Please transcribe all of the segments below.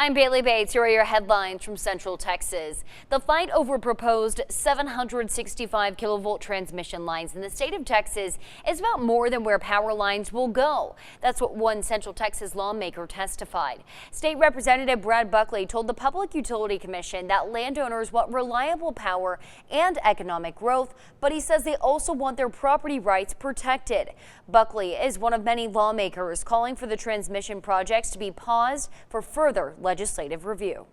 I'm Bailey Bates. Here are your headlines from Central Texas. The fight over proposed 765 kilovolt transmission lines in the state of Texas is about more than where power lines will go. That's what one Central Texas lawmaker testified. State Representative Brad Buckley told the Public Utility Commission that landowners want reliable power and economic growth, but he says they also want their property rights protected. Buckley is one of many lawmakers calling for the transmission projects to be paused for further legislative review.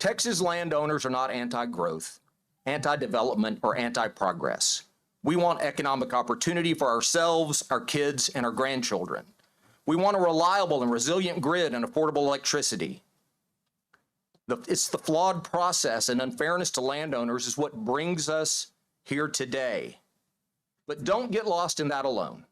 Texas landowners are not anti-growth, anti-development, or anti-progress. We want economic opportunity for ourselves, our kids, and our grandchildren. We want a reliable and resilient grid and affordable electricity. It's the flawed process and unfairness to landowners is what brings us here today. But don't get lost in that alone.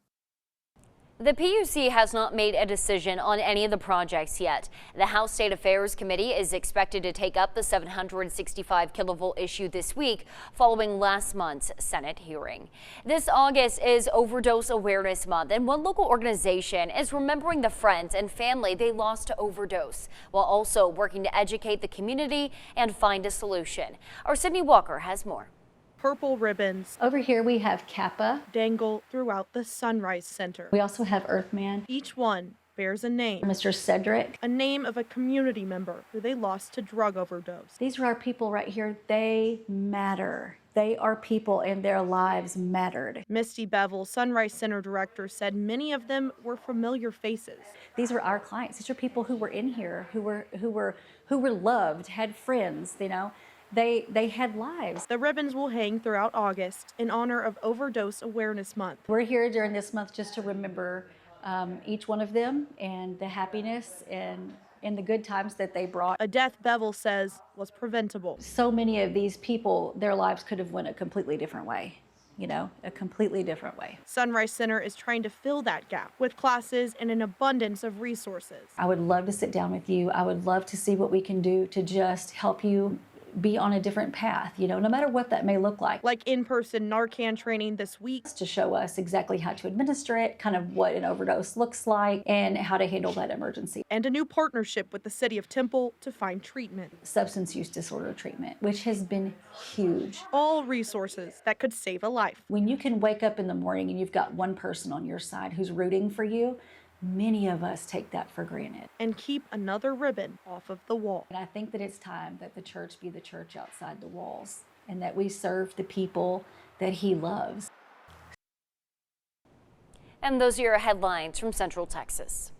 The PUC has not made a decision on any of the projects yet. The House State Affairs Committee is expected to take up the 765 kilovolt issue this week following last month's Senate hearing. This August is Overdose Awareness Month, and one local organization is remembering the friends and family they lost to overdose, while also working to educate the community and find a solution. Our Sydney Walker has more. Purple ribbons over here we have Kappa dangle throughout the Sunrise Center. We also have Earthman. Each one bears a name. Mr. Cedric. A name of a community member who they lost to drug overdose. These are our people right here. They matter. They are people and their lives mattered. Misty Bevel, Sunrise Center director, said many of them were familiar faces. These are our clients. These are people who were in here, who were loved, had friends, you know. They had lives. The ribbons will hang throughout August in honor of Overdose Awareness Month. We're here during this month just to remember each one of them and the happiness and the good times that they brought. A death Bevel says was preventable. So many of these people, their lives could have went a completely different way. You know, a completely different way. Sunrise Center is trying to fill that gap with classes and an abundance of resources. I would love to sit down with you. I would love to see what we can do to just help you be on a different path, you know, no matter what that may look like. Like in-person Narcan training this week. To show us exactly how to administer it, kind of what an overdose looks like, and how to handle that emergency. And a new partnership with the city of Temple to find treatment. Substance use disorder treatment, which has been huge. All resources that could save a life. When you can wake up in the morning and you've got one person on your side who's rooting for you, many of us take that for granted. And keep another ribbon off of the wall. And I think that it's time that the church be the church outside the walls and that we serve the people that he loves. And those are your headlines from Central Texas.